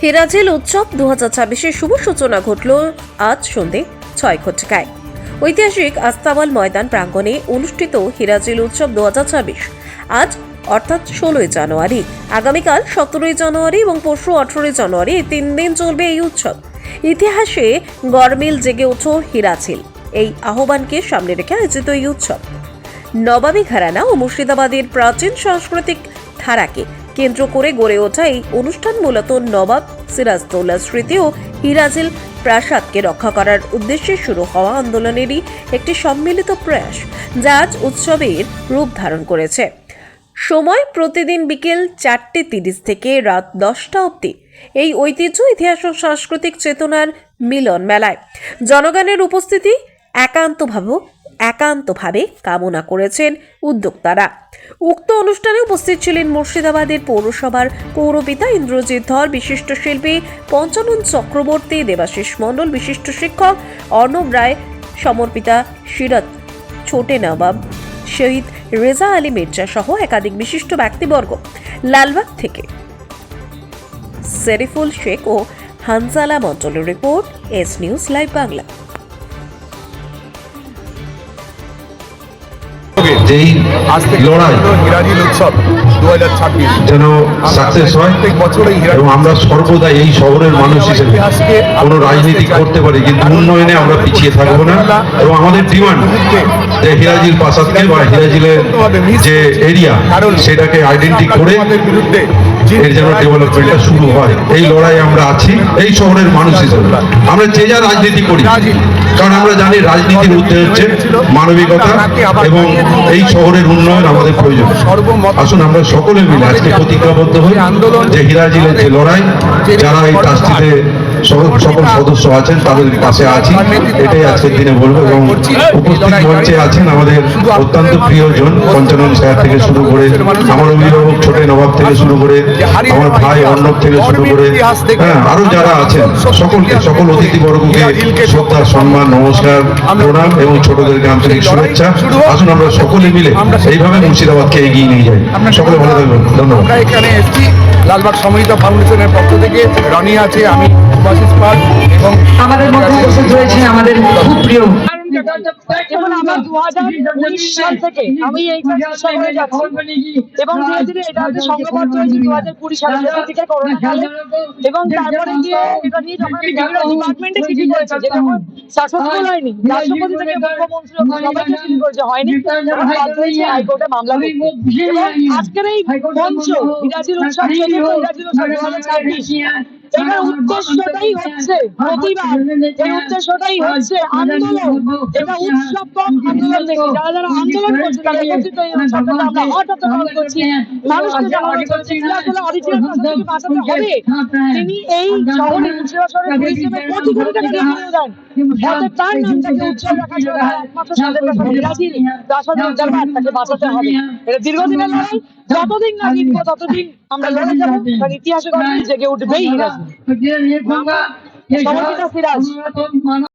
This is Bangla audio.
হিরাজিল উৎসব 2026-এর শুভ সূচনা ঘটল আজ সন্ধে 6 ঘটিকায়। ঐতিহাসিক আস্তাবল ময়দান প্রাঙ্গণে অনুষ্ঠিত হিরাজিল উৎসব 2026 আজ অর্থাৎ 16 জানুয়ারি, আগামীকাল 17 জানুয়ারি এবং পরশু 18 জানুয়ারি 3 দিন চলবে এই উৎসব। ইতিহাসে গরমিল জেগে ওঠো হিরাজিল, এই আহ্বানকে সামনে রেখে আয়োজিত এই উৎসব নবাবী ঘরানা ও মুর্শিদাবাদের প্রাচীন সাংস্কৃতিক ধারাকে কেন্দ্র করে গড়ে ওঠা এই অনুষ্ঠান মূলত নবাব সিরাজদৌল্লার স্মৃতি ও হিরাজিল প্রাসাদকে রক্ষা করার উদ্দেশ্যে শুরু হওয়া আন্দোলনেরই একটি সম্মিলিত প্রয়াস, যা আজ উৎসবের রূপ ধারণ করেছে। সময় প্রতিদিন বিকেল 4:30 থেকে রাত 10টা অবধি। এই ঐতিহ্য, ইতিহাস ও সাংস্কৃতিক চেতনার মিলন মেলায় জনগণের উপস্থিতি একান্তভাবে কামনা করেছেন উদ্যোক্তারা। উক্ত অনুষ্ঠানে উপস্থিত ছিলেন মুর্শিদাবাদের পৌরসভার পৌরপিতা ইন্দ্রজিৎ ধর, বিশিষ্ট শিল্পী পঞ্চানন চক্রবর্তী, দেবাশিস মণ্ডল, বিশিষ্ট শিক্ষক অর্ণব রায়, সমর্পিতা সিরাজ, ছোটে নবাব, শহীদ রেজা আলী মির্জা সহ একাধিক বিশিষ্ট ব্যক্তিবর্গ। লালবাগ থেকে সেরিফুল শেখ ও হানজালা মণ্ডলের report, S news live Bangla. যেই লড়াই হিরাজিল উৎসব 2026 যেন সাকসেস হয় এবং আমরা সর্বদা এই শহরের মানুষ হিসেবে কোনো রাজনীতি করতে পারি, কিন্তু উন্নয়নে আমরা পিছিয়ে থাকবো না। এবং আমাদের ডিমান্ড যে হিরাজিল প্রাসাদকে বা হিরাজিলের যে এরিয়া সেটাকে আইডেন্টি করে এর যেন ডেভেলপমেন্টটা শুরু হয়, এই লড়াই আমরা আছি এই শহরের মানুষ হিসেবে। আমরা যে যা রাজনীতি করি, কারণ আমরা জানি রাজনীতির উদ্দেশ্য হচ্ছে মানবিকতা এবং এই শহরের উন্নয়ন আমাদের প্রয়োজন। আসুন আমরা সকলে মিলে আজকে প্রতিজ্ঞাবদ্ধ হই যে হিরাজিলের যে লড়াই, যারা এই ট্রাস্টিতে সকল সদস্য আছেন তাদের পাশে আছি, এটাই আজকের দিনে বলবো। এবং উপস্থিত মঞ্চে আছেন আমাদের অত্যন্ত প্রিয়জন, পঞ্চানন স্যার থেকে শুরু করে, আমার অভিভাবক ছোটে নবাব থেকে শুরু করে, আমার ভাই অর্ণব থেকে শুরু করে, আরো যারা আছেন সকলকে, সকল অতিথিবর্গকে শ্রদ্ধা, সম্মান, নমস্কার, প্রণাম এবং ছোটদেরকে আন্তরিক শুভেচ্ছা। আসুন আমরা সকলে মিলে এইভাবে মুর্শিদাবাদকে এগিয়ে নিয়ে যাই। সকলে ভালো থাকবেন, ধন্যবাদ। আমরা এখানে এসেছি লালবাগ সমৃদ্ধ ফাউন্ডেশনের পক্ষ থেকে, রনি আছে, আমি সুভাষিস পাল এবং আমাদের মধ্যে উপস্থিত রয়েছে আমাদের খুব প্রিয়। এবং আমার 2019 সাল থেকে আমি এই চেষ্টা করে যাচ্ছি এবং ধীরে ধীরে এটা হচ্ছে সংঘবদ্ধ হয়েছে 2020 সালের দিকে করোনা কালে। এবং তারপরে গিয়ে এটা নিয়ে যখন বিভিন্ন ডিপার্টমেন্টে চিঠি করেছে, যেটা সাকসেসফুল হয়নি, রাষ্ট্রপতি থেকে মুখ্যমন্ত্রী সবাইকে চিঠি করেছে, হয়নি, বাধ্য হয়েছে হাইকোর্টে মামলা করতে। এবং আজকের এই মঞ্চ হিরাজিল উৎসব, হিরাজিল উৎসব 2026, এটার উদ্দেশ্যটাই হচ্ছে প্রতিবাদ, এই উদ্দেশ্যটাই হচ্ছে আন্দোলন। এটা উৎসব কম, আন্দোলন দেখি যারা যারা আন্দোলন করছে তারা একত্রিত এই উৎসবটা আমরা হঠাৎ পালন করছি, মানুষকে জানানো করছি আসলে অরিজিনাল প্রশাসনকে বাঁচাতে হবে। তিনি এই শহরে মুর্শিদাবাদ শহরের পরিশ্রমে কোটি কোটি টাকা দিয়ে দেন, যাতে তার নামটাকে উৎসব রাখার জন্য একমাত্র সাদের প্রাসাদ হিরাজিল প্রাসাদের উদ্ধারবার তাকে বাঁচাতে হবে। এটা দীর্ঘদিনের লড়াই, যতদিন না জিতবো ততদিন আমরা লড়ে যাবো, কারণ ইতিহাসে জেগে উঠবেই হিরাজিল। সমর্পিতা সিরাজ।